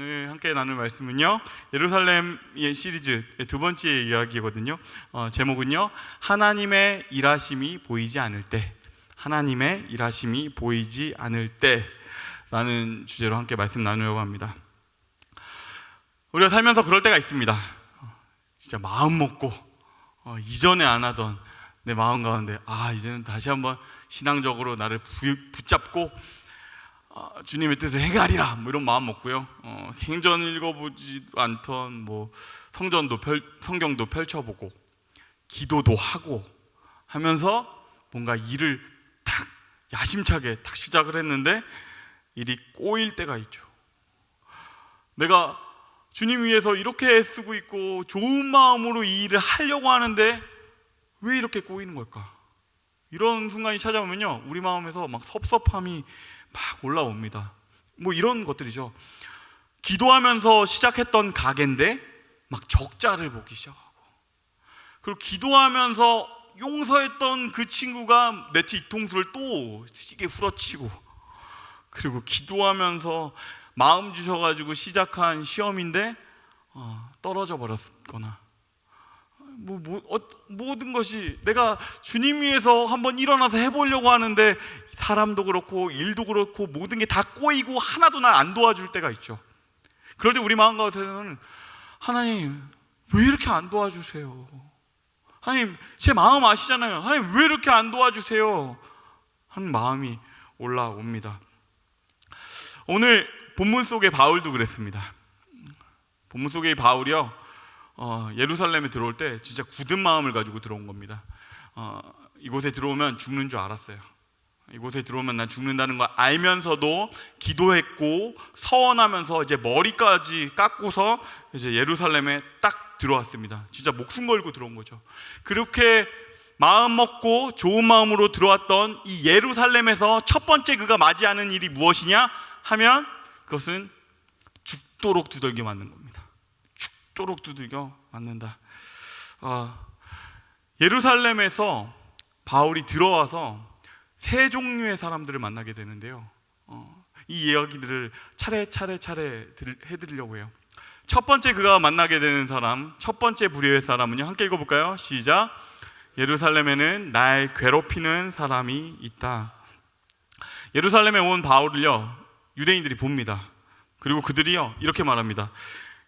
오늘 함께 나눌 말씀은요, 예루살렘의 시리즈의 두 번째 이야기거든요. 제목은요, 하나님의 일하심이 보이지 않을 때, 하나님의 일하심이 보이지 않을 때라는 주제로 함께 말씀 나누려고 합니다. 우리가 살면서 그럴 때가 있습니다. 진짜 마음 먹고 이전에 안 하던 내 마음 가운데 이제는 다시 한번 신앙적으로 나를 붙잡고 주님의 뜻을 행하리라, 뭐 이런 마음 먹고요. 생전 읽어보지도 않던 성경도 펼쳐보고 기도도 하고 하면서 뭔가 일을 딱 야심차게 딱 시작을 했는데 일이 꼬일 때가 있죠. 내가 주님 위해서 이렇게 애쓰고 있고 좋은 마음으로 이 일을 하려고 하는데 왜 이렇게 꼬이는 걸까? 이런 순간이 찾아오면요, 우리 마음에서 막 섭섭함이 막 올라옵니다. 뭐 이런 것들이죠. 기도하면서 시작했던 가게인데 막 적자를 보기 시작하고, 그리고 기도하면서 용서했던 그 친구가 내 뒤통수를 또 시게 후려치고, 그리고 기도하면서 마음 주셔가지고 시작한 시험인데 떨어져 버렸거나, 모든 것이 내가 주님 위해서 한번 일어나서 해보려고 하는데 사람도 그렇고 일도 그렇고 모든 게 다 꼬이고 하나도 날 안 도와줄 때가 있죠. 그럴 때 우리 마음 가운데는 하나님 왜 이렇게 안 도와주세요? 하나님 제 마음 아시잖아요. 하나님 왜 이렇게 안 도와주세요? 하는 마음이 올라옵니다. 오늘 본문 속의 바울도 그랬습니다. 본문 속의 바울이요, 예루살렘에 들어올 때 진짜 굳은 마음을 가지고 들어온 겁니다. 이곳에 들어오면 죽는 줄 알았어요. 이곳에 들어오면 난 죽는다는 걸 알면서도 기도했고 서원하면서 이제 머리까지 깎고서 이제 예루살렘에 딱 들어왔습니다. 진짜 목숨 걸고 들어온 거죠. 그렇게 마음 먹고 좋은 마음으로 들어왔던 이 예루살렘에서 첫 번째 그가 맞이하는 일이 무엇이냐 하면 그것은 죽도록 두들겨 맞는 겁니다. 죽도록 두들겨 맞는다. 예루살렘에서 바울이 들어와서 세 종류의 사람들을 만나게 되는데요, 이 이야기들을 차례 해드리려고 해요. 첫 번째 그가 만나게 되는 사람, 첫 번째 부류의 사람은요, 함께 읽어볼까요? 시작. 예루살렘에는 날 괴롭히는 사람이 있다. 예루살렘에 온 바울을요, 유대인들이 봅니다. 그리고 그들이요 이렇게 말합니다.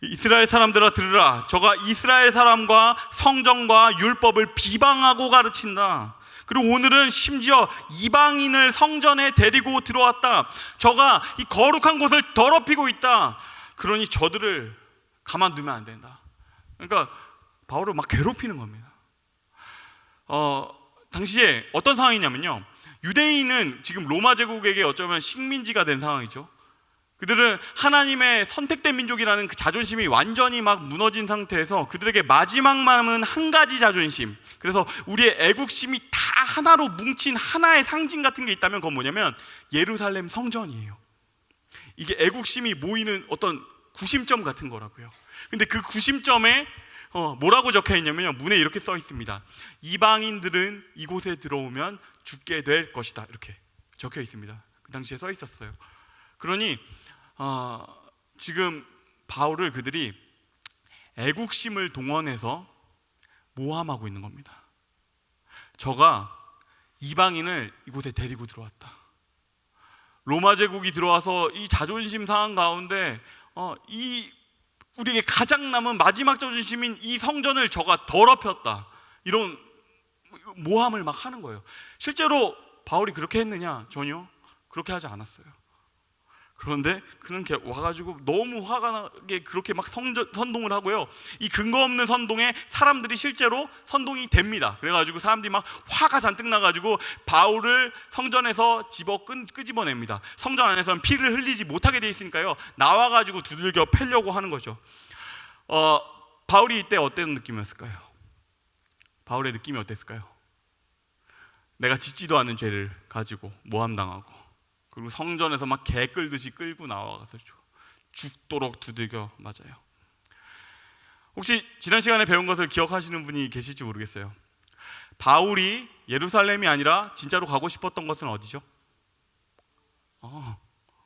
이스라엘 사람들아 들으라. 저가 이스라엘 사람과 성전과 율법을 비방하고 가르친다. 그리고 오늘은 심지어 이방인을 성전에 데리고 들어왔다. 저가 이 거룩한 곳을 더럽히고 있다. 그러니 저들을 가만두면 안 된다. 그러니까 바울을 막 괴롭히는 겁니다. 당시에 어떤 상황이냐면요, 유대인은 지금 로마 제국에게 어쩌면 식민지가 된 상황이죠. 그들은 하나님의 선택된 민족이라는 그 자존심이 완전히 막 무너진 상태에서 그들에게 마지막 남은 한 가지 자존심, 그래서 우리의 애국심이 다 하나로 뭉친 하나의 상징 같은 게 있다면 그건 뭐냐면 예루살렘 성전이에요. 이게 애국심이 모이는 어떤 구심점 같은 거라고요. 근데 그 구심점에 뭐라고 적혀 있냐면요, 문에 이렇게 써 있습니다. 이방인들은 이곳에 들어오면 죽게 될 것이다, 이렇게 적혀 있습니다. 그 당시에 써 있었어요. 그러니 지금 바울을 그들이 애국심을 동원해서 모함하고 있는 겁니다. 저가 이방인을 이곳에 데리고 들어왔다. 로마 제국이 들어와서 이 자존심 상한 가운데 우리에게 가장 남은 마지막 자존심인 이 성전을 저가 더럽혔다. 이런 모함을 막 하는 거예요. 실제로 바울이 그렇게 했느냐? 전혀 그렇게 하지 않았어요. 그런데 그는 와가지고 너무 화가 나게 그렇게 막 선동을 하고요, 이 근거 없는 선동에 사람들이 실제로 선동이 됩니다. 그래가지고 사람들이 막 화가 잔뜩 나가지고 바울을 성전에서 끄집어냅니다. 성전 안에서는 피를 흘리지 못하게 돼 있으니까요, 나와가지고 두들겨 패려고 하는 거죠. 바울이 이때 어떤 느낌이었을까요? 바울의 느낌이 어땠을까요? 내가 짓지도 않은 죄를 가지고 모함당하고, 그리고 성전에서 막 개 끌듯이 끌고 나와서 죽도록 두들겨 맞아요. 혹시 지난 시간에 배운 것을 기억하시는 분이 계실지 모르겠어요. 바울이 예루살렘이 아니라 진짜로 가고 싶었던 것은 어디죠?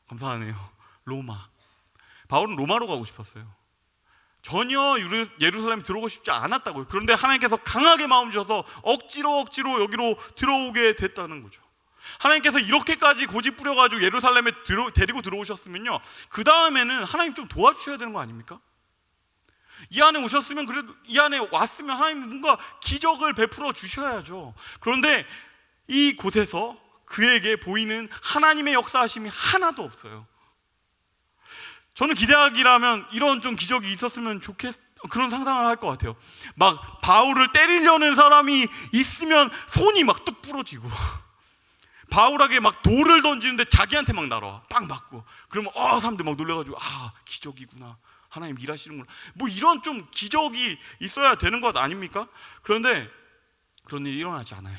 감사하네요. 로마. 바울은 로마로 가고 싶었어요. 전혀 예루살렘에 들어오고 싶지 않았다고요. 그런데 하나님께서 강하게 마음 주셔서 억지로 여기로 들어오게 됐다는 거죠. 하나님께서 이렇게까지 고집 부려가지고 예루살렘에 데리고 들어오셨으면요, 그 다음에는 하나님 좀 도와주셔야 되는 거 아닙니까? 이 안에 오셨으면, 그래도 이 안에 왔으면 하나님 뭔가 기적을 베풀어 주셔야죠. 그런데 이 곳에서 그에게 보이는 하나님의 역사하심이 하나도 없어요. 저는 기대하기라면 이런 좀 기적이 있었으면 그런 상상을 할 것 같아요. 막 바울을 때리려는 사람이 있으면 손이 막 뚝 부러지고, 바울에게 막 돌을 던지는데 자기한테 막 날아와, 빵 맞고, 그러면 사람들 막 놀래가지고 기적이구나, 하나님 일하시는구나, 뭐 이런 좀 기적이 있어야 되는 것 아닙니까? 그런데 그런 일이 일어나지 않아요.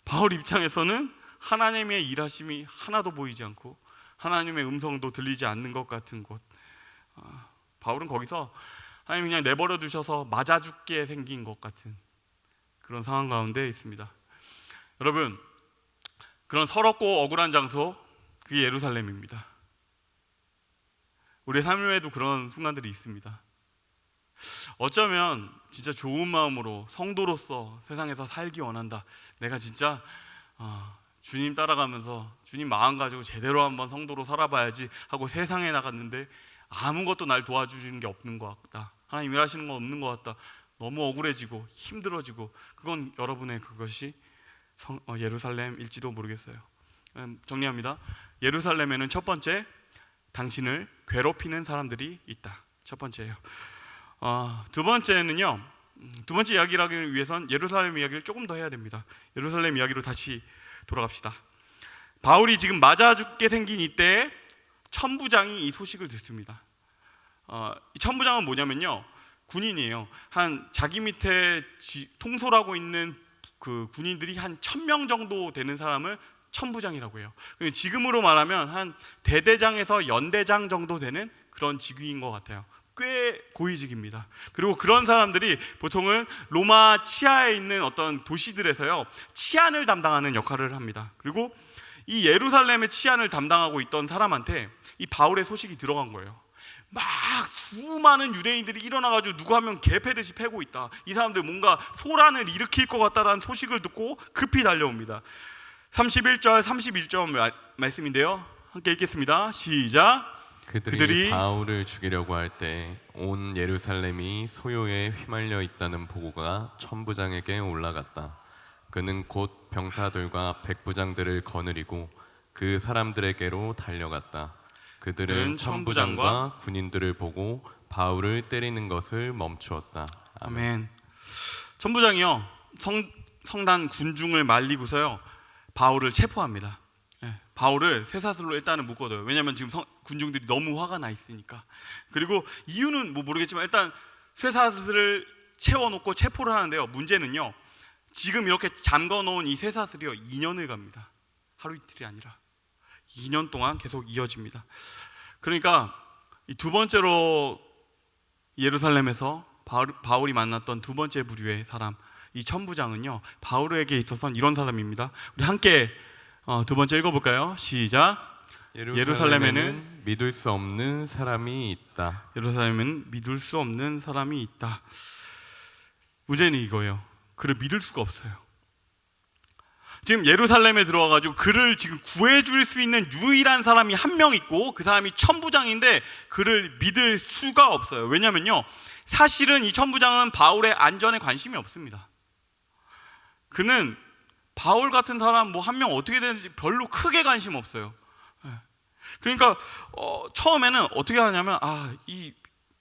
바울 입장에서는 하나님의 일하심이 하나도 보이지 않고 하나님의 음성도 들리지 않는 것 같은 곳, 바울은 거기서 하나님 그냥 내버려 두셔서 맞아 죽게 생긴 것 같은 그런 상황 가운데 있습니다. 여러분, 그런 서럽고 억울한 장소, 그게 예루살렘입니다. 우리의 삶에도 그런 순간들이 있습니다. 어쩌면 진짜 좋은 마음으로 성도로서 세상에서 살기 원한다, 내가 진짜 주님 따라가면서 주님 마음 가지고 제대로 한번 성도로 살아봐야지 하고 세상에 나갔는데 아무것도 날 도와주시는 게 없는 것 같다, 하나님 일하시는 거 없는 것 같다, 너무 억울해지고 힘들어지고, 그건 여러분의 그것이 예루살렘일지도 모르겠어요. 정리합니다. 예루살렘에는 첫 번째, 당신을 괴롭히는 사람들이 있다. 첫 번째예요. 두 번째는요, 두 번째 이야기를 하기 위해선 예루살렘 이야기를 조금 더 해야 됩니다. 예루살렘 이야기로 다시 돌아갑시다. 바울이 지금 맞아 죽게 생긴 이때에 천부장이 이 소식을 듣습니다. 이 천부장은 뭐냐면요, 군인이에요. 한 자기 밑에 통솔하고 있는 그 군인들이 한 1000명 정도 되는 사람을 천부장이라고 해요. 지금으로 말하면 한 대대장에서 연대장 정도 되는 그런 직위인 것 같아요. 꽤 고위직입니다. 그리고 그런 사람들이 보통은 로마 치아에 있는 어떤 도시들에서요, 치안을 담당하는 역할을 합니다. 그리고 이 예루살렘의 치안을 담당하고 있던 사람한테 이 바울의 소식이 들어간 거예요. 막 수많은 유대인들이 일어나가지고 누구 한 명 개패듯이 패고 있다, 이 사람들 뭔가 소란을 일으킬 것 같다라는 소식을 듣고 급히 달려옵니다. 31절 31절 말씀인데요, 함께 읽겠습니다. 시작. 그들이 바울을 죽이려고 할 때 온 예루살렘이 소요에 휘말려 있다는 보고가 천부장에게 올라갔다. 그는 곧 병사들과 백부장들을 거느리고 그 사람들에게로 달려갔다. 그들은 천부장과 군인들을 보고 바울을 때리는 것을 멈추었다. 아멘. 천부장이요, 성단 군중을 말리고서요 바울을 체포합니다. 바울을 쇠사슬로 일단은 묶어둬요. 왜냐하면 지금 군중들이 너무 화가 나 있으니까. 그리고 이유는 뭐 모르겠지만 일단 쇠사슬을 채워놓고 체포를 하는데요, 문제는요, 지금 이렇게 잠궈놓은 이 쇠사슬이요 2년을 갑니다. 하루 이틀이 아니라 2년 동안 계속 이어집니다. 그러니까 이 두 번째로 예루살렘에서 바울이 만났던 두 번째 부류의 사람, 이 천부장은요 바울에게 있어서는 이런 사람입니다. 우리 함께 두 번째 읽어볼까요? 시작. 예루살렘에는 믿을 수 없는 사람이 있다. 예루살렘에는 믿을 수 없는 사람이 있다. 문제는 이거예요. 그를 믿을 수가 없어요. 지금 예루살렘에 들어와가지고 그를 지금 구해줄 수 있는 유일한 사람이 한 명 있고, 그 사람이 천부장인데 그를 믿을 수가 없어요. 왜냐면요, 사실은 이 천부장은 바울의 안전에 관심이 없습니다. 그는 바울 같은 사람 뭐 한 명 어떻게 되는지 별로 크게 관심 없어요. 그러니까 처음에는 어떻게 하냐면 이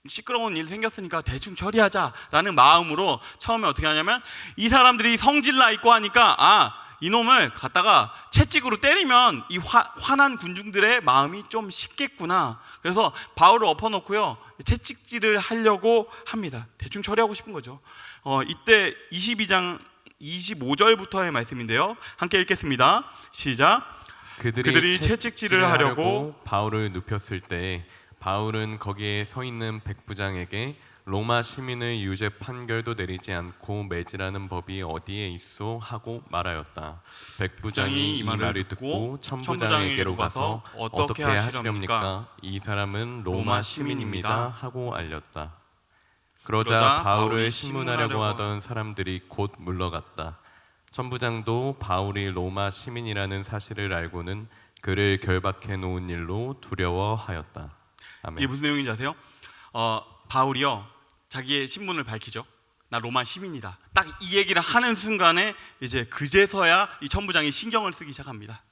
시끄러운 일 생겼으니까 대충 처리하자라는 마음으로 처음에 어떻게 하냐면, 이 사람들이 성질나 있고 하니까 이놈을 갖다가 채찍으로 때리면 이 화난 군중들의 마음이 좀 식겠구나, 그래서 바울을 엎어놓고요 채찍질을 하려고 합니다. 대충 처리하고 싶은 거죠. 이때 22장 25절부터의 말씀인데요, 함께 읽겠습니다. 시작. 그들이 채찍질을 하려고 바울을 눕혔을 때 바울은 거기에 서 있는 백부장에게 로마 시민의 유죄 판결도 내리지 않고 매질하는 법이 어디에 있어 하고 말하였다. 백부장이 이 말을 듣고 천부장에게로 가서 어떻게 하시렵니까? 이 사람은 로마 시민입니다 하고 알렸다. 그러자 바울을 신문하려고 하던 사람들이 곧 물러갔다. 천부장도 바울이 로마 시민이라는 사실을 알고는 그를 결박해 놓은 일로 두려워하였다. 아멘. 이게 무슨 내용인지 아세요? 바울이요, 자기의 신분을 밝히죠. 나 로마 시민이다. 딱 이 얘기를 하는 순간에 이제 그제서야 이 천부장이 신경을 쓰기 시작합니다.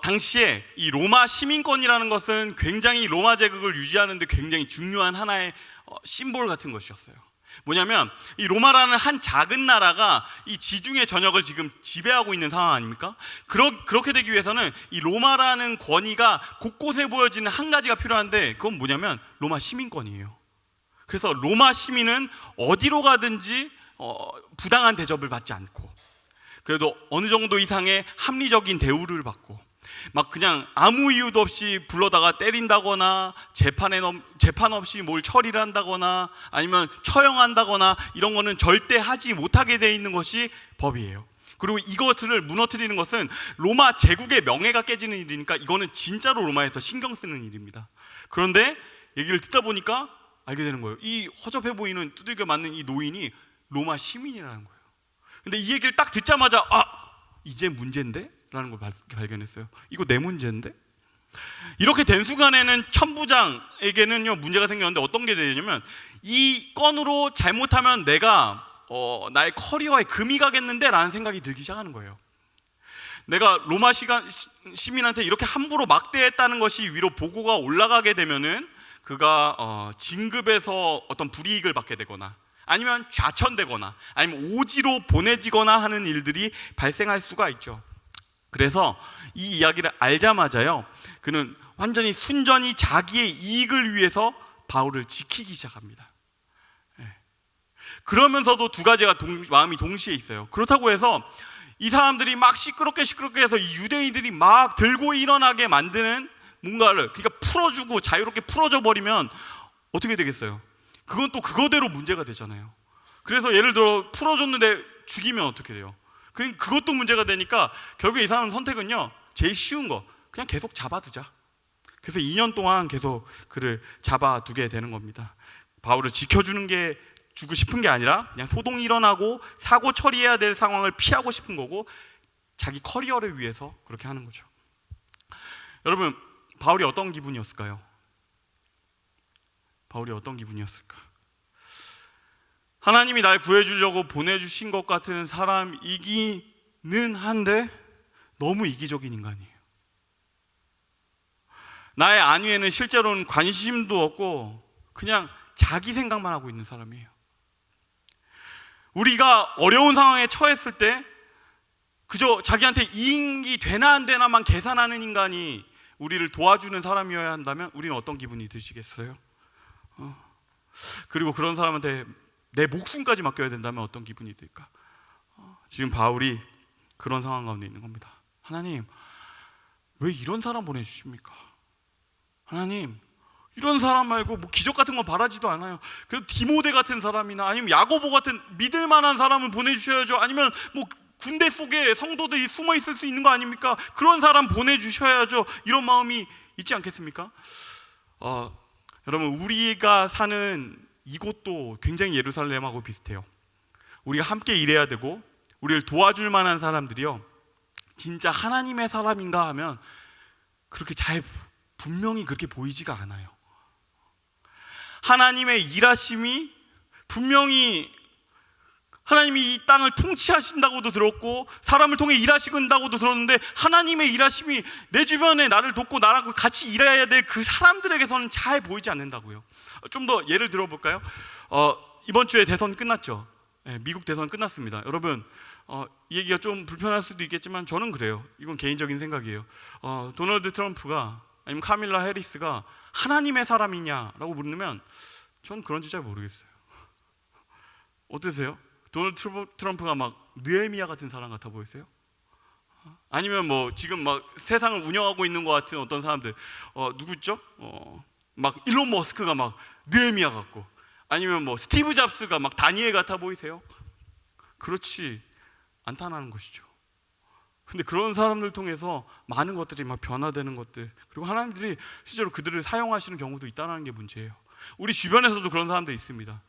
당시에 이 로마 시민권이라는 것은 굉장히 로마 제국을 유지하는 데 굉장히 중요한 하나의 심볼 같은 것이었어요. 뭐냐면 이 로마라는 한 작은 나라가 이 지중해 전역을 지금 지배하고 있는 상황 아닙니까? 그렇게 되기 위해서는 이 로마라는 권위가 곳곳에 보여지는 한 가지가 필요한데, 그건 뭐냐면 로마 시민권이에요. 그래서 로마 시민은 어디로 가든지 부당한 대접을 받지 않고, 그래도 어느 정도 이상의 합리적인 대우를 받고, 막 그냥 아무 이유도 없이 불러다가 때린다거나 재판 없이 뭘 처리를 한다거나 아니면 처형한다거나 이런 거는 절대 하지 못하게 돼 있는 것이 법이에요. 그리고 이것을 무너뜨리는 것은 로마 제국의 명예가 깨지는 일이니까 이거는 진짜로 로마에서 신경 쓰는 일입니다. 그런데 얘기를 듣다 보니까 알게 되는 거예요. 이 허접해 보이는 두들겨 맞는 이 노인이 로마 시민이라는 거예요. 근데 이 얘기를 딱 듣자마자 이제 문제인데? 라는 걸 발견했어요. 이거 내 문제인데? 이렇게 된 순간에는 천부장에게는요 문제가 생겼는데, 어떤 게 되냐면 이 건으로 잘못하면 내가 나의 커리어에 금이 가겠는데 라는 생각이 들기 시작하는 거예요. 내가 로마 시민한테 이렇게 함부로 막대했다는 것이 위로 보고가 올라가게 되면은 그가 진급에서 어떤 불이익을 받게 되거나 아니면 좌천되거나 아니면 오지로 보내지거나 하는 일들이 발생할 수가 있죠. 그래서 이 이야기를 알자마자요, 그는 완전히 순전히 자기의 이익을 위해서 바울을 지키기 시작합니다. 그러면서도 두 가지가 마음이 동시에 있어요. 그렇다고 해서 이 사람들이 막 시끄럽게 해서 이 유대인들이 막 들고 일어나게 만드는 뭔가를 그러니까 풀어주고 자유롭게 풀어줘 버리면 어떻게 되겠어요? 그건 또 그거대로 문제가 되잖아요. 그래서 예를 들어 풀어줬는데 죽이면 어떻게 돼요? 그것도 문제가 되니까 결국에 이 사람 선택은요, 제일 쉬운 거 그냥 계속 잡아두자. 그래서 2년 동안 계속 그를 잡아두게 되는 겁니다. 바울을 주고 싶은 게 아니라 그냥 소동이 일어나고 사고 처리해야 될 상황을 피하고 싶은 거고, 자기 커리어를 위해서 그렇게 하는 거죠. 여러분, 바울이 어떤 기분이었을까요? 바울이 어떤 기분이었을까? 하나님이 날 구해주려고 보내주신 것 같은 사람이기는 한데 너무 이기적인 인간이에요. 나의 안위에는 실제로는 관심도 없고 그냥 자기 생각만 하고 있는 사람이에요. 우리가 어려운 상황에 처했을 때 그저 자기한테 이익이 되나 안 되나만 계산하는 인간이 우리를 도와주는 사람이어야 한다면 우리는 어떤 기분이 드시겠어요? 그리고 그런 사람한테 내 목숨까지 맡겨야 된다면 어떤 기분이 들까? 지금 바울이 그런 상황 가운데 있는 겁니다. 하나님, 왜 이런 사람 보내주십니까? 하나님, 이런 사람 말고 뭐 기적 같은 거 바라지도 않아요. 그래도 디모데 같은 사람이나 아니면 야고보 같은 믿을 만한 사람을 보내주셔야죠. 아니면 뭐 군대 속에 성도들이 숨어 있을 수 있는 거 아닙니까? 그런 사람 보내주셔야죠. 이런 마음이 있지 않겠습니까? 여러분, 우리가 사는 이곳도 굉장히 예루살렘하고 비슷해요. 우리가 함께 일해야 되고 우리를 도와줄 만한 사람들이요, 진짜 하나님의 사람인가 하면 그렇게 분명히 그렇게 보이지가 않아요. 하나님의 일하심이 분명히, 하나님이 이 땅을 통치하신다고도 들었고 사람을 통해 일하신다고도 들었는데, 하나님의 일하심이 내 주변에 나를 돕고 나랑 같이 일해야 될 그 사람들에게서는 잘 보이지 않는다고요. 좀 더 예를 들어볼까요? 이번 주에 대선 끝났죠. 미국 대선 끝났습니다. 여러분, 이 얘기가 좀 불편할 수도 있겠지만 저는 그래요. 이건 개인적인 생각이에요. 도널드 트럼프가 아니면 카밀라 해리스가 하나님의 사람이냐라고 묻으면 전 그런지 잘 모르겠어요. 어떠세요? 도널드 트럼프가 막 느헤미야 같은 사람 같아 보이세요? 아니면 뭐 지금 막 세상을 운영하고 있는 것 같은 어떤 사람들, 누구 있죠? 막 일론 머스크가 막 느헤미야 같고, 아니면 뭐 스티브 잡스가 막 다니엘 같아 보이세요? 그렇지 않다는 것이죠. 근데 그런 사람들 통해서 많은 것들이 막 변화되는 것들, 그리고 하나님들이 실제로 그들을 사용하시는 경우도 있다는 게 문제예요. 우리 주변에서도 그런 사람들 있습니다.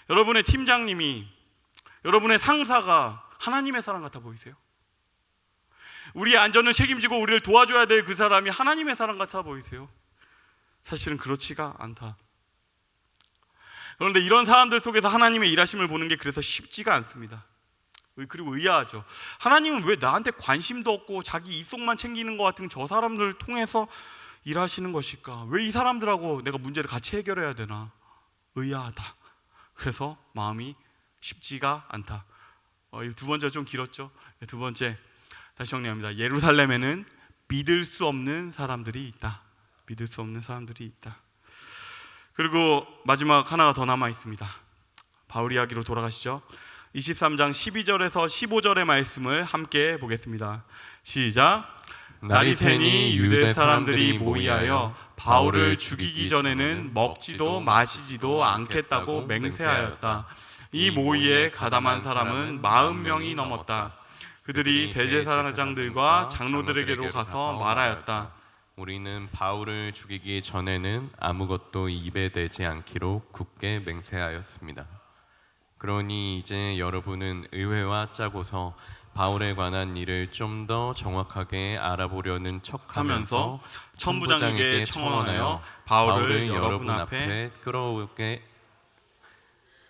여러분의 팀장님이, 여러분의 상사가 하나님의 사람 같아 보이세요? 우리의 안전을 책임지고 우리를 도와줘야 될 그 사람이 하나님의 사람 같아 보이세요? 사실은 그렇지가 않다. 그런데 이런 사람들 속에서 하나님의 일하심을 보는 게 그래서 쉽지가 않습니다. 그리고 의아하죠. 하나님은 왜 나한테 관심도 없고 자기 이속만 챙기는 것 같은 저 사람들을 통해서 일하시는 것일까? 왜 이 사람들하고 내가 문제를 같이 해결해야 되나? 의아하다. 그래서 마음이 쉽지가 않다. 두 번째가 좀 길었죠. 두 번째, 다시 정리합니다. 예루살렘에는 믿을 수 없는 사람들이 있다. 믿을 수 없는 사람들이 있다. 그리고 마지막 하나가 더 남아 있습니다. 바울 이야기로 돌아가시죠. 23장 12절에서 15절의 말씀을 함께 보겠습니다. 시작. 날이 새니 유대 사람들이 모이하여 바울을 죽이기 전에는 먹지도 마시지도 않겠다고 맹세하였다. 이 모의에 가담한 사람은 40명이 넘었다. 그들이 대제사장들과 장로들에게로 가서 말하였다. 우리는 바울을 죽이기 전에는 아무것도 입에 대지 않기로 굳게 맹세하였습니다. 그러니 이제 여러분은 의회와 짜고서 바울에 관한 일을 좀 더 정확하게 알아보려는 척하면서 천부장에게 청원하여 바울을 여러분 앞에 끌어오게.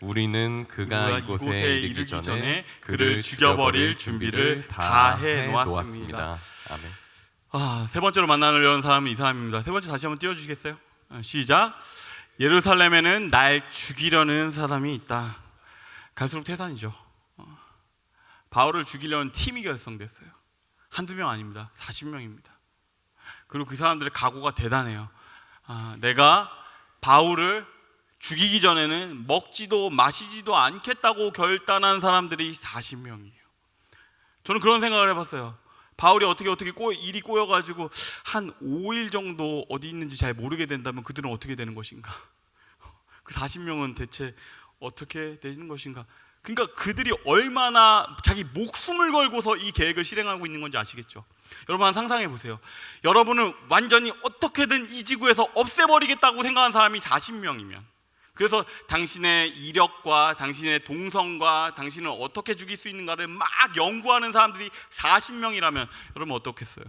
우리는 그가 이곳에 이르기 전에 그를 죽여버릴 준비를 다 해놓았습니다. 아멘. 세 번째로 만나려는 사람은 이 사람입니다. 세 번째 다시 한번 띄워주시겠어요? 시작. 예루살렘에는 날 죽이려는 사람이 있다. 갈수록 태산이죠. 바울을 죽이려는 팀이 결성됐어요. 한두 명 아닙니다. 40명입니다. 그리고 그 사람들의 각오가 대단해요. 내가 바울을 죽이기 전에는 먹지도 마시지도 않겠다고 결단한 사람들이 40명이에요. 저는 그런 생각을 해봤어요. 바울이 어떻게 일이 꼬여가지고 한 5일 정도 어디 있는지 잘 모르게 된다면 그들은 어떻게 되는 것인가? 그 40명은 대체 어떻게 되는 것인가? 그러니까 그들이 얼마나 자기 목숨을 걸고서 이 계획을 실행하고 있는 건지 아시겠죠? 여러분 한번 상상해 보세요. 여러분은 완전히 어떻게든 이 지구에서 없애버리겠다고 생각한 사람이 40명이면, 그래서 당신의 이력과 당신의 동성과 당신을 어떻게 죽일 수 있는가를 막 연구하는 사람들이 40명이라면 여러분 어떻겠어요?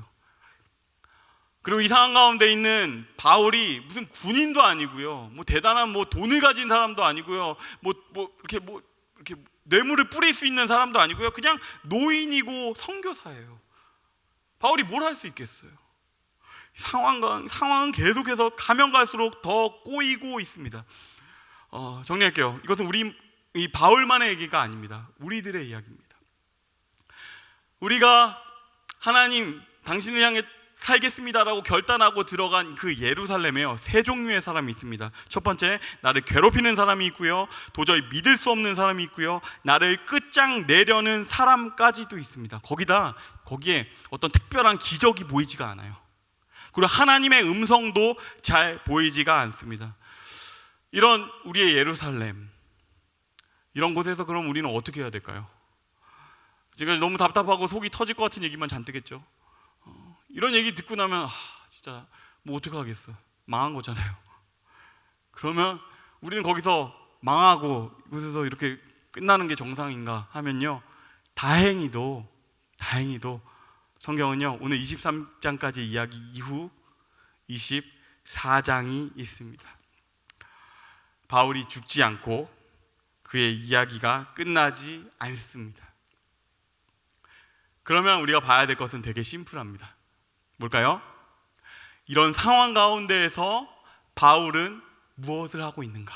그리고 이 상황 가운데 있는 바울이 무슨 군인도 아니고요, 뭐 대단한 뭐 돈을 가진 사람도 아니고요, 이렇게 뇌물을 뿌릴 수 있는 사람도 아니고요, 그냥 노인이고 선교사예요. 바울이 뭘 할 수 있겠어요? 상황은 계속해서 가면 갈수록 더 꼬이고 있습니다. 정리할게요. 이것은 이 바울만의 얘기가 아닙니다. 우리들의 이야기입니다. 우리가 하나님 당신을 향해 살겠습니다라고 결단하고 들어간 그 예루살렘에요, 세 종류의 사람이 있습니다. 첫 번째, 나를 괴롭히는 사람이 있고요, 도저히 믿을 수 없는 사람이 있고요, 나를 끝장내려는 사람까지도 있습니다. 거기에 어떤 특별한 기적이 보이지가 않아요. 그리고 하나님의 음성도 잘 보이지가 않습니다. 이런 우리의 예루살렘, 이런 곳에서 그럼 우리는 어떻게 해야 될까요? 제가 너무 답답하고 속이 터질 것 같은 얘기만 잔뜩 했죠. 이런 얘기 듣고 나면 진짜 뭐 어떡하겠어, 망한 거잖아요. 그러면 우리는 거기서 망하고 이곳에서 이렇게 끝나는 게 정상인가 하면요, 다행히도 성경은요 오늘 23장까지 이야기 이후 24장이 있습니다. 바울이 죽지 않고 그의 이야기가 끝나지 않습니다. 그러면 우리가 봐야 될 것은 되게 심플합니다. 뭘까요? 이런 상황 가운데에서 바울은 무엇을 하고 있는가?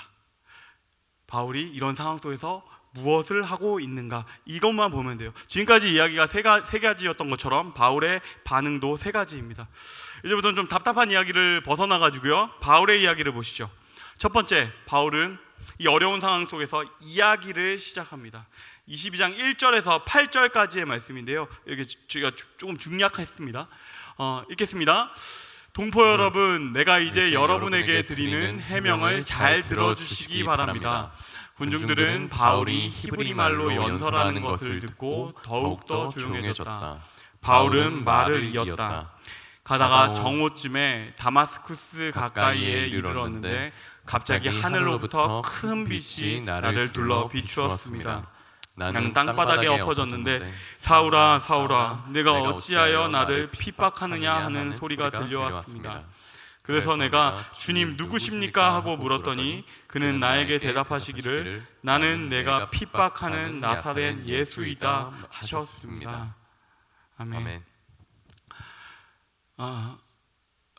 바울이 이런 상황 속에서 무엇을 하고 있는가? 이것만 보면 돼요. 지금까지 이야기가 세 가지였던 것처럼 바울의 반응도 세 가지입니다. 이제부터는 좀 답답한 이야기를 벗어나가지고요, 바울의 이야기를 보시죠. 첫 번째, 바울은 이 어려운 상황 속에서 이야기를 시작합니다. 22장 1절에서 8절까지의 말씀인데요, 여기 제가 조금 중략했습니다. 읽겠습니다. 동포 여러분, 내가 이제 여러분에게 드리는 해명을 잘 들어주시기 바랍니다. 군중들은 바울이 히브리 말로 연설하는 것을 듣고 더욱더 조용해졌다. 바울은 말을 이었다. 가다가 정오쯤에 다마스쿠스 가까이에 이르렀는데 갑자기 하늘로부터 큰 빛이 나를 둘러 비추었습니다. 나는 땅바닥에 엎어졌는데 사울아 사울아 내가 어찌하여 나를 핍박하느냐 하는 소리가 들려왔습니다. 그래서 내가 주님 누구십니까 하고 물었더니 그는 나에게 대답하시기를 나는 내가 핍박하는 나사렛 예수이다 하셨습니다. 아멘.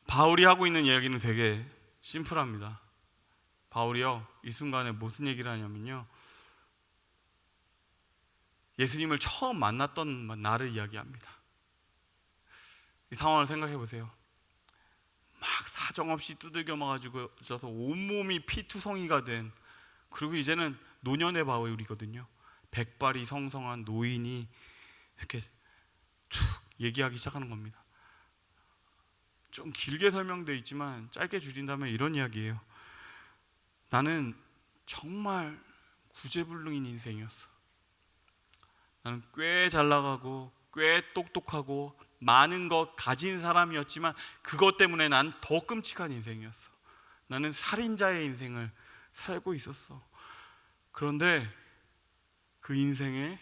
바울이 하고 있는 이야기는 되게 심플합니다. 바울이요, 이 순간에 무슨 얘기를 하냐면요, 예수님을 처음 만났던 날을 이야기합니다. 이 상황을 생각해 보세요. 막 사정없이 두들겨 맞아가지고 온몸이 피투성이가 된, 그리고 이제는 노년의 바울이거든요. 백발이 성성한 노인이 이렇게 툭 얘기하기 시작하는 겁니다. 좀 길게 설명되어 있지만 짧게 줄인다면 이런 이야기예요. 나는 정말 구제불능인 인생이었어. 나는 꽤 잘 나가고 꽤 똑똑하고 많은 것 가진 사람이었지만 그것 때문에 난 더 끔찍한 인생이었어. 나는 살인자의 인생을 살고 있었어. 그런데 그 인생에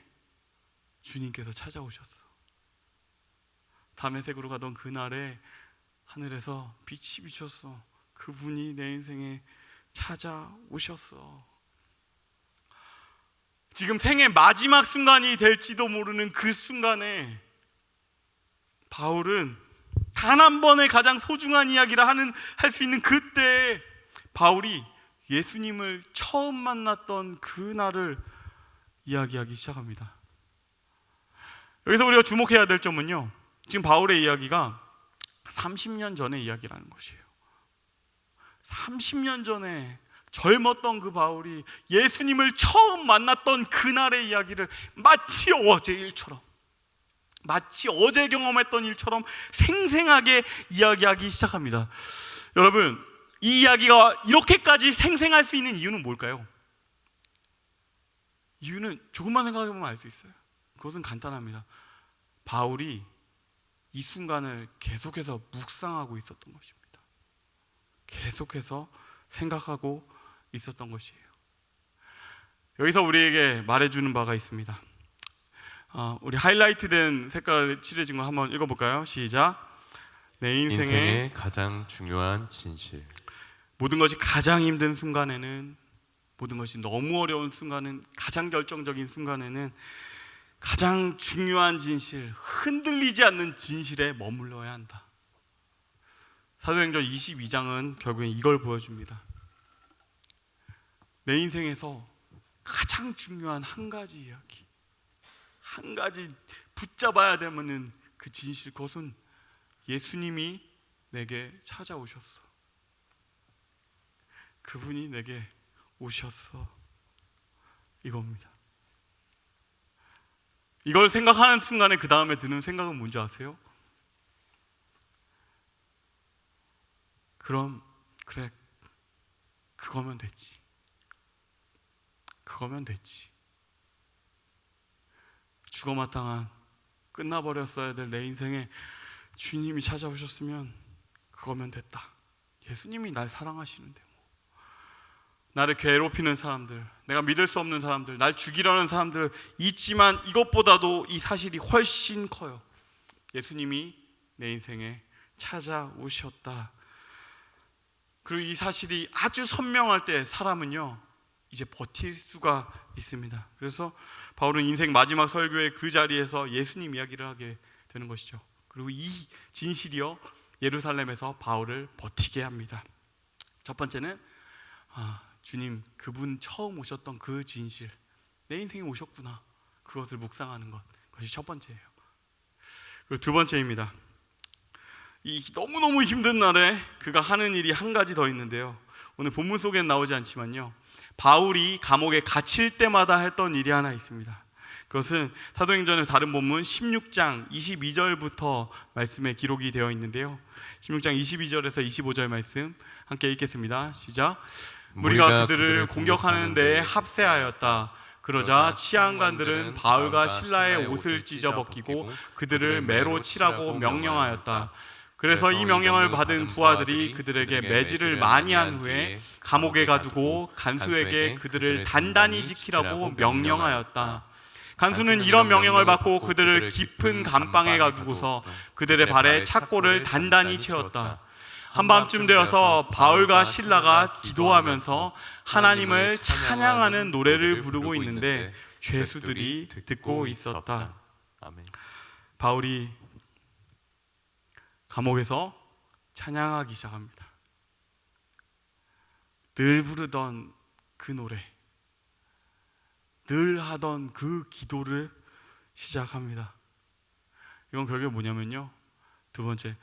주님께서 찾아오셨어. 다메섹으로 가던 그날에 하늘에서 빛이 비쳤어. 그분이 내 인생에 찾아오셨어. 지금 생의 마지막 순간이 될지도 모르는 그 순간에 바울은 단 한 번의 가장 소중한 이야기를 할 수 있는 그때 바울이 예수님을 처음 만났던 그날을 이야기하기 시작합니다. 여기서 우리가 주목해야 될 점은요, 지금 바울의 이야기가 30년 전의 이야기라는 것이에요. 30년 전에 젊었던 그 바울이 예수님을 처음 만났던 그날의 이야기를 마치 어제 일처럼, 마치 어제 경험했던 일처럼 생생하게 이야기하기 시작합니다. 여러분, 이 이야기가 이렇게까지 생생할 수 있는 이유는 뭘까요? 이유는 조금만 생각해 보면 알 수 있어요. 그것은 간단합니다. 바울이 이 순간을 계속해서 묵상하고 있었던 것입니다. 계속해서 생각하고 있었던 것이에요. 여기서 우리에게 말해주는 바가 있습니다. 우리 하이라이트된 색깔 칠해진 거 한번 읽어볼까요? 시작. 내 인생의 가장 중요한 진실. 모든 것이 가장 힘든 순간에는, 모든 것이 너무 어려운 순간은, 가장 결정적인 순간에는 가장 중요한 진실, 흔들리지 않는 진실에 머물러야 한다. 사도행전 22장은 결국엔 이걸 보여줍니다. 내 인생에서 가장 중요한 한 가지 이야기, 한 가지 붙잡아야 되는 그 진실, 그것은 예수님이 내게 찾아오셨어. 그분이 내게 오셨어. 이겁니다. 이걸 생각하는 순간에 그 다음에 드는 생각은 뭔지 아세요? 그럼 그래, 그거면 됐지. 그거면 됐지. 죽어마땅한, 끝나버렸어야 될 내 인생에 주님이 찾아오셨으면 그거면 됐다. 예수님이 날 사랑하시는데 뭐. 나를 괴롭히는 사람들, 내가 믿을 수 없는 사람들, 날 죽이려는 사람들 있지만 이것보다도 이 사실이 훨씬 커요. 예수님이 내 인생에 찾아오셨다. 그리고 이 사실이 아주 선명할 때 사람은요, 이제 버틸 수가 있습니다. 그래서 바울은 인생 마지막 설교의 그 자리에서 예수님 이야기를 하게 되는 것이죠. 그리고 이 진실이요, 예루살렘에서 바울을 버티게 합니다. 첫 번째는 주님, 그분 처음 오셨던 그 진실, 내 인생에 오셨구나, 그것을 묵상하는 것, 그것이 첫 번째예요. 그리고 두 번째입니다. 이 너무너무 힘든 날에 그가 하는 일이 한 가지 더 있는데요, 오늘 본문 속에는 나오지 않지만요, 바울이 감옥에 갇힐 때마다 했던 일이 하나 있습니다. 그것은 사도행전의 다른 본문 16장 22절부터 말씀에 기록이 되어 있는데요. 16장 22절에서 25절 말씀 함께 읽겠습니다. 시작. 무리가 그들을 공격하는 데에 합세하였다. 그러자 치안관들은 바울과 신라의 옷을 찢어 벗기고 그들을 매로 치라고 명령하였다. 그래서 이 명령을 받은 부하들이 그들에게 매질을 많이 한 후에 감옥에 가두고 간수에게 그들을 단단히 지키라고 명령하였다. 간수는 이런 명령을 받고 그들을 깊은 감방에 가두고서 그들의 발에 착고를 단단히 채웠다. 한밤쯤 되어서 바울과 신라가 기도하면서 하나님을 찬양하는 노래를 부르고 있는데 죄수들이 듣고 있었다. 아멘. 바울이 감옥에서 찬양하기 시작합니다. 늘 부르던 그 노래, 늘 하던 그 기도를 시작합니다. 이건 결국에 뭐냐면요, 두 번째,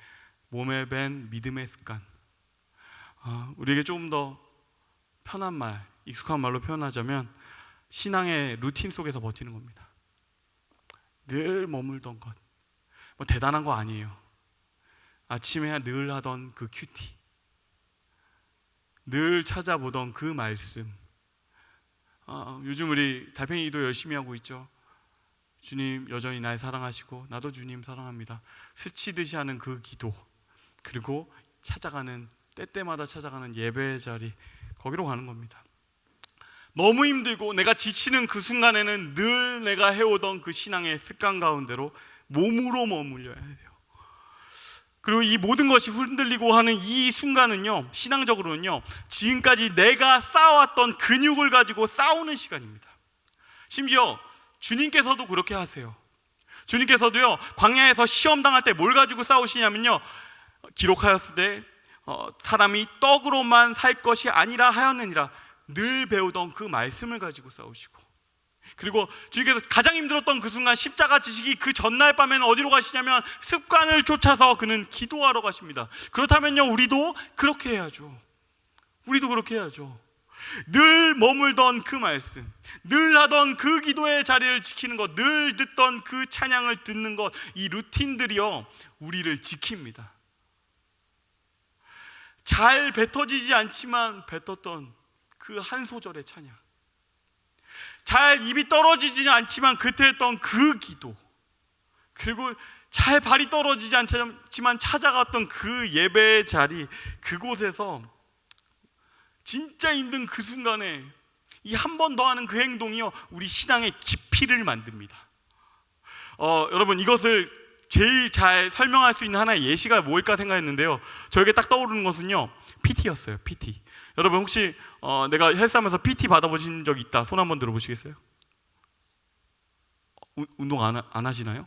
몸에 밴 믿음의 습관. 우리에게 조금 더 편한 말, 익숙한 말로 표현하자면 신앙의 루틴 속에서 버티는 겁니다. 늘 머물던 것, 뭐 대단한 거 아니에요. 아침에 늘 하던 그 큐티, 늘 찾아보던 그 말씀. 요즘 우리 달팽이도 열심히 하고 있죠. 주님 여전히 날 사랑하시고 나도 주님 사랑합니다. 스치듯이 하는 그 기도, 그리고 찾아가는, 때때마다 찾아가는 예배의 자리, 거기로 가는 겁니다. 너무 힘들고 내가 지치는 그 순간에는 늘 내가 해오던 그 신앙의 습관 가운데로 몸으로 머물려야 돼요. 그리고 이 모든 것이 흔들리고 하는 이 순간은요, 신앙적으로는요, 지금까지 내가 쌓아왔던 근육을 가지고 싸우는 시간입니다. 심지어 주님께서도 그렇게 하세요. 주님께서도요, 광야에서 시험 당할 때 뭘 가지고 싸우시냐면요, 기록하였을 때 사람이 떡으로만 살 것이 아니라 하였느니라, 늘 배우던 그 말씀을 가지고 싸우시고, 그리고 주님께서 가장 힘들었던 그 순간, 십자가 지시기 그 전날 밤에는 어디로 가시냐면 습관을 쫓아서 그는 기도하러 가십니다. 그렇다면요, 우리도 그렇게 해야죠. 우리도 그렇게 해야죠. 늘 머물던 그 말씀, 늘 하던 그 기도의 자리를 지키는 것, 늘 듣던 그 찬양을 듣는 것, 이 루틴들이요, 우리를 지킵니다. 잘 뱉어지지 않지만 뱉었던 그 한 소절의 찬양, 잘 입이 떨어지지 않지만 그때 했던 그 기도, 그리고 잘 발이 떨어지지 않지만 찾아갔던 그 예배의 자리, 그곳에서 진짜 힘든 그 순간에 이 한 번 더 하는 그 행동이요, 우리 신앙의 깊이를 만듭니다. 여러분, 이것을 제일 잘 설명할 수 있는 하나의 예시가 뭘까 생각했는데요, 저에게 딱 떠오르는 것은요, PT였어요. PT. 여러분 혹시 내가 헬스하면서 PT 받아보신 적 있다, 손 한번 들어보시겠어요? 운동 안 하시나요?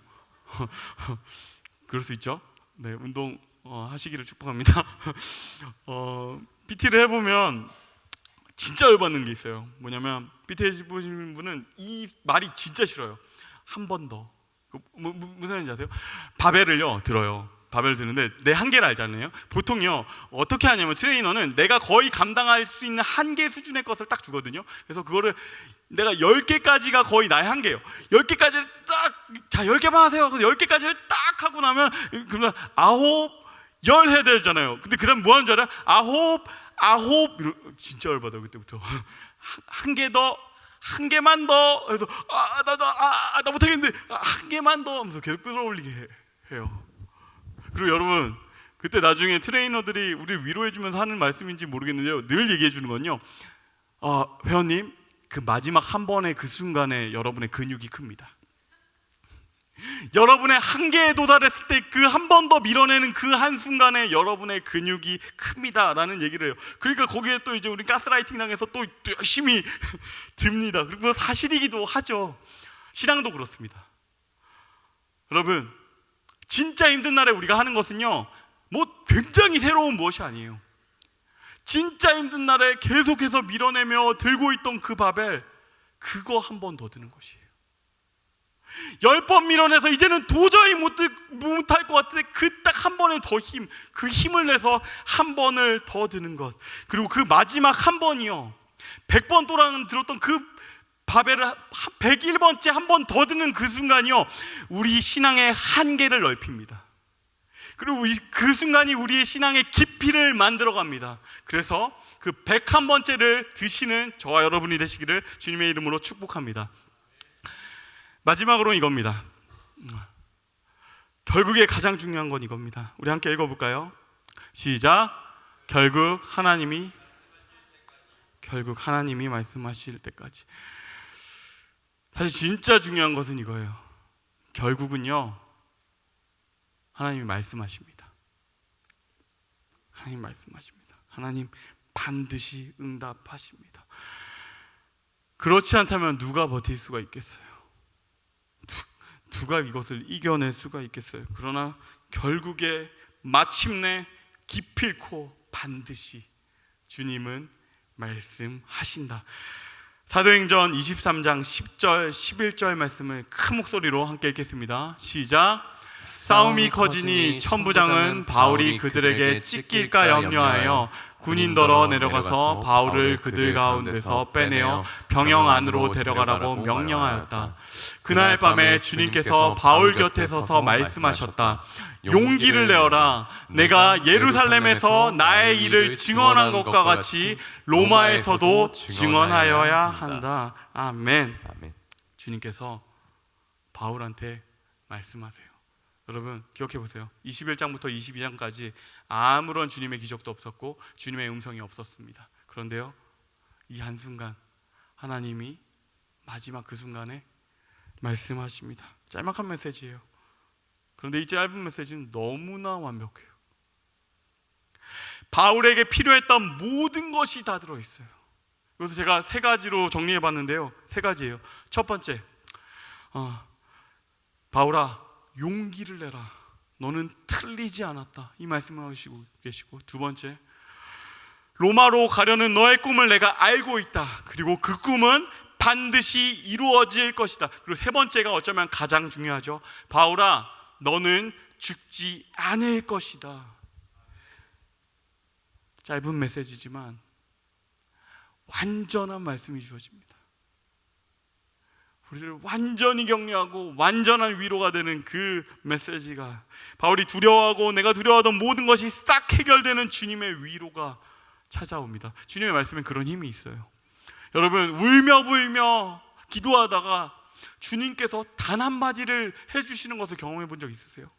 그럴 수 있죠. 네, 운동 하시기를 축복합니다. PT를 해보면 진짜 열받는 게 있어요. 뭐냐면 PT 해보신 분은 이 말이 진짜 싫어요. 한 번 더. 무슨 말인지 아세요? 바벨을요 들어요. 바벨 드는데 내 한계를 알잖아요. 보통요 어떻게 하냐면 트레이너는 내가 거의 감당할 수 있는 한계 수준의 것을 딱 주거든요. 그래서 그거를 내가 10개까지가 거의 나의 한계예요. 10개까지를 딱, 자 10개만 하세요. 그래서 10개까지를 딱 하고 나면 그러면 9, 10 해야 되잖아요. 근데 그 다음 뭐 하는 줄 알아요? 9, 진짜 열받아요 그때부터. 한 개 더, 한 개만 더. 그래서 나 못하겠는데 한 개만 더 하면서 계속 끌어올리게 해요. 그리고 여러분, 그때 나중에 트레이너들이 우리를 위로해주면서 하는 말씀인지 모르겠는데요, 늘 얘기해주는 건요, 회원님, 그 마지막 한 번의 그 순간에 여러분의 근육이 큽니다. 여러분의 한계에 도달했을 때 그 한 번 더 밀어내는 그 한순간에 여러분의 근육이 큽니다 라는 얘기를 해요. 그러니까 거기에 또 이제 우리 가스라이팅 당해서 또 열심히 듭니다. 그리고 사실이기도 하죠. 신앙도 그렇습니다. 여러분, 진짜 힘든 날에 우리가 하는 것은요, 뭐 굉장히 새로운 무엇이 아니에요. 진짜 힘든 날에 계속해서 밀어내며 들고 있던 그 바벨, 그거 한 번 더 드는 것이에요. 10번 밀어내서 이제는 도저히 못할 것 같은데 그 딱 한 번에 더 그 힘을 내서 한 번을 더 드는 것. 그리고 그 마지막 한 번이요, 100번 동안 들었던 그 바벨을 101번째 한 번 더 듣는 그 순간이요, 우리 신앙의 한계를 넓힙니다. 그리고 그 순간이 우리의 신앙의 깊이를 만들어 갑니다. 그래서 그 101번째를 드시는 저와 여러분이 되시기를 주님의 이름으로 축복합니다. 마지막으로 이겁니다. 결국에 가장 중요한 건 이겁니다. 우리 함께 읽어볼까요? 시작. 결국 하나님이 말씀하실 때까지. 사실 진짜 중요한 것은 이거예요. 결국은요, 하나님이 말씀하십니다. 하나님 말씀하십니다. 하나님 반드시 응답하십니다. 그렇지 않다면 누가 버틸 수가 있겠어요? 누가 이것을 이겨낼 수가 있겠어요? 그러나 결국에 마침내 기필코 반드시 주님은 말씀하신다. 사도행전 23장 10절 11절 말씀을 큰 목소리로 함께 읽겠습니다. 시작. 싸움이 커지니 천부장은 바울이 그들에게 찢길까 염려하여 군인더러 내려가서 바울을 그들 가운데서 빼내어 병영 안으로 데려가라고 명령하였다. 그날 밤에 주님께서 바울 곁에 서서 말씀하셨다. 용기를 내어라. 내가 예루살렘에서 나의 일을 증언한 것과 같이 로마에서도 증언하여야 한다. 아멘. 주님께서 바울한테 말씀하세요. 여러분 기억해 보세요. 21장부터 22장까지 아무런 주님의 기적도 없었고 주님의 음성이 없었습니다. 그런데요, 이 한순간 하나님이 마지막 그 순간에 말씀하십니다. 짤막한 메시지예요. 그런데 이 짧은 메시지는 너무나 완벽해요. 바울에게 필요했던 모든 것이 다 들어있어요. 그래서 제가 세 가지로 정리해 봤는데요, 세 가지예요. 첫 번째, 바울아 용기를 내라. 너는 틀리지 않았다. 이 말씀을 하시고 계시고, 두 번째, 로마로 가려는 너의 꿈을 내가 알고 있다. 그리고 그 꿈은 반드시 이루어질 것이다. 그리고 세 번째가 어쩌면 가장 중요하죠. 바울아 너는 죽지 않을 것이다. 짧은 메시지지만 완전한 말씀이 주어집니다. 우리를 완전히 격려하고 완전한 위로가 되는 그 메시지가, 바울이 두려워하고 내가 두려워하던 모든 것이 싹 해결되는 주님의 위로가 찾아옵니다. 주님의 말씀에 그런 힘이 있어요. 여러분 울며 불며 기도하다가 주님께서 단 한마디를 해주시는 것을 경험해 본 적 있으세요?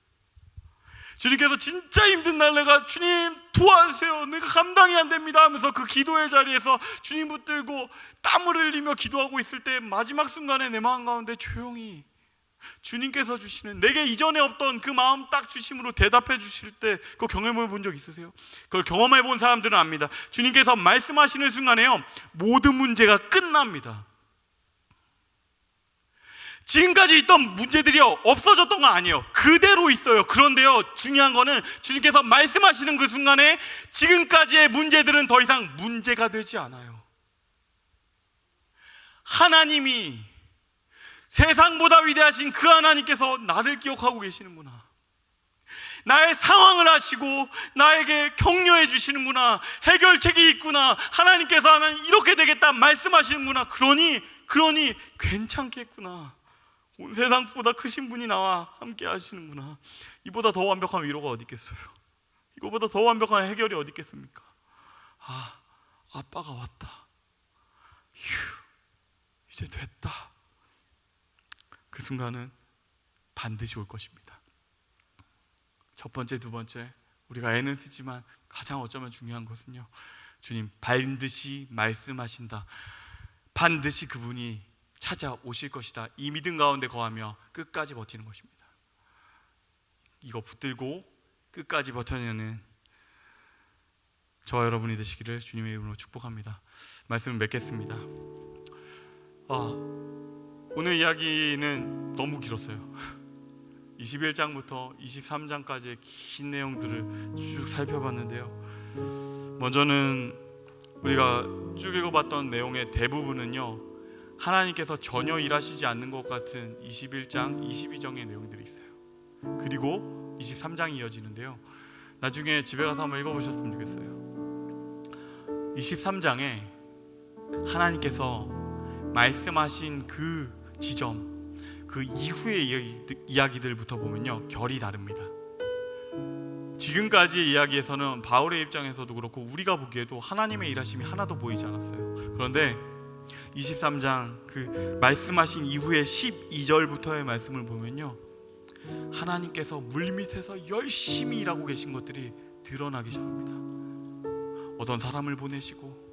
주님께서 진짜 힘든 날 내가 주님 도와주세요, 내가 감당이 안 됩니다 하면서 그 기도의 자리에서 주님 붙들고 땀을 흘리며 기도하고 있을 때 마지막 순간에 내 마음 가운데 조용히 주님께서 주시는, 내게 이전에 없던 그 마음 딱 주심으로 대답해 주실 때, 그거 경험해 본 적 있으세요? 그걸 경험해 본 사람들은 압니다. 주님께서 말씀하시는 순간에요, 모든 문제가 끝납니다. 지금까지 있던 문제들이 없어졌던 건 아니에요. 그대로 있어요. 그런데요, 중요한 거는 주님께서 말씀하시는 그 순간에 지금까지의 문제들은 더 이상 문제가 되지 않아요. 하나님이, 세상보다 위대하신 그 하나님께서 나를 기억하고 계시는구나, 나의 상황을 아시고 나에게 격려해 주시는구나, 해결책이 있구나, 하나님께서 하나님 이렇게 되겠다 말씀하시는구나, 그러니 괜찮겠구나, 온 세상보다 크신 분이 나와 함께 하시는구나. 이보다 더 완벽한 위로가 어디 있겠어요? 이거보다 더 완벽한 해결이 어디 있겠습니까? 아빠가 왔다. 휴, 이제 됐다. 그 순간은 반드시 올 것입니다. 첫 번째, 두 번째, 우리가 애는 쓰지만 가장 어쩌면 중요한 것은요, 주님 반드시 말씀하신다. 반드시 그분이 찾아오실 것이다. 이 믿음 가운데 거하며 끝까지 버티는 것입니다. 이거 붙들고 끝까지 버텨내는 저와 여러분이 되시기를 주님의 이름으로 축복합니다. 말씀을 맺겠습니다. 오늘 이야기는 너무 길었어요. 21장부터 23장까지의 긴 내용들을 쭉 살펴봤는데요, 먼저는 우리가 쭉 읽어봤던 내용의 대부분은요, 하나님께서 전혀 일하시지 않는 것 같은 21장, 22장의 내용들이 있어요. 그리고 23장이 이어지는데요, 나중에 집에 가서 한번 읽어보셨으면 좋겠어요. 23장에 하나님께서 말씀하신 그 지점, 그 이후의 이야기들부터 보면요, 결이 다릅니다. 지금까지의 이야기에서는 바울의 입장에서도 그렇고 우리가 보기에도 하나님의 일하심이 하나도 보이지 않았어요. 그런데 23장 그 말씀하신 이후의 12절부터의 말씀을 보면요, 하나님께서 물밑에서 열심히 일하고 계신 것들이 드러나기 시작합니다. 어떤 사람을 보내시고,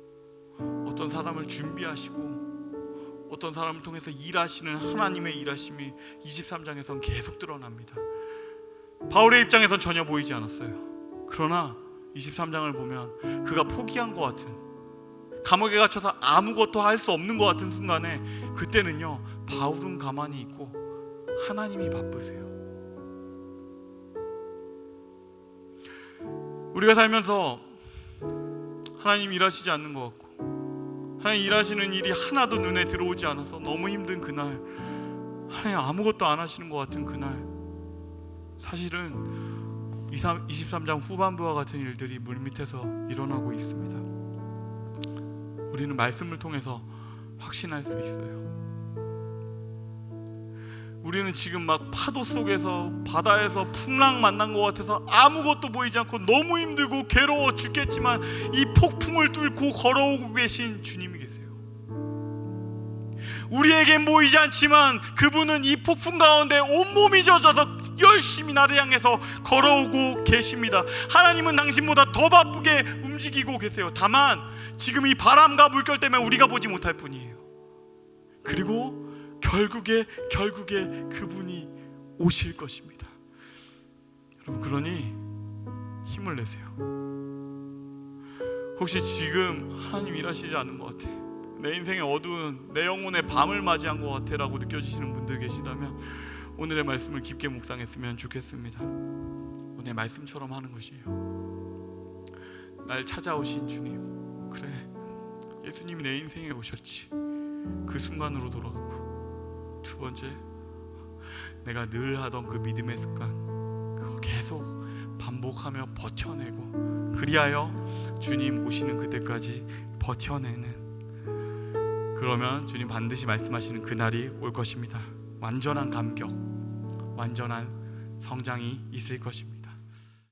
어떤 사람을 준비하시고, 어떤 사람을 통해서 일하시는 하나님의 일하심이 23장에선 계속 드러납니다. 바울의 입장에선 전혀 보이지 않았어요. 그러나 23장을 보면 그가 포기한 것 같은, 감옥에 갇혀서 아무것도 할 수 없는 것 같은 순간에, 그때는요, 바울은 가만히 있고 하나님이 바쁘세요. 우리가 살면서 하나님 일하시지 않는 것 같고, 하나님 일하시는 일이 하나도 눈에 들어오지 않아서 너무 힘든 그날, 하나님 아무것도 안 하시는 것 같은 그날, 사실은 23장 후반부와 같은 일들이 물밑에서 일어나고 있습니다. 우리는 말씀을 통해서 확신할 수 있어요. 우리는 지금 막 파도 속에서, 바다에서 풍랑 만난 것 같아서 아무것도 보이지 않고 너무 힘들고 괴로워 죽겠지만, 이 폭풍을 뚫고 걸어오고 계신 주님이 계세요. 우리에겐 보이지 않지만 그분은 이 폭풍 가운데 온몸이 젖어서 열심히 나를 향해서 걸어오고 계십니다. 하나님은 당신보다 더 바쁘게 움직이고 계세요. 다만 지금 이 바람과 물결 때문에 우리가 보지 못할 뿐이에요. 그리고 결국에 그분이 오실 것입니다. 여러분, 그러니 힘을 내세요. 혹시 지금 하나님 일하시지 않는 것 같아, 내 인생의 어두운, 내 영혼의 밤을 맞이한 것 같아 라고 느껴지시는 분들 계시다면 오늘의 말씀을 깊게 묵상했으면 좋겠습니다. 오늘 말씀처럼 하는 것이에요. 날 찾아오신 주님, 그래, 예수님이 내 인생에 오셨지, 그 순간으로 돌아가고, 두 번째, 내가 늘 하던 그 믿음의 습관, 그거 계속 반복하며 버텨내고, 그리하여 주님 오시는 그때까지 버텨내는, 그러면 주님 반드시 말씀하시는 그날이 올 것입니다. 완전한 감격, 완전한 성장이 있을 것입니다.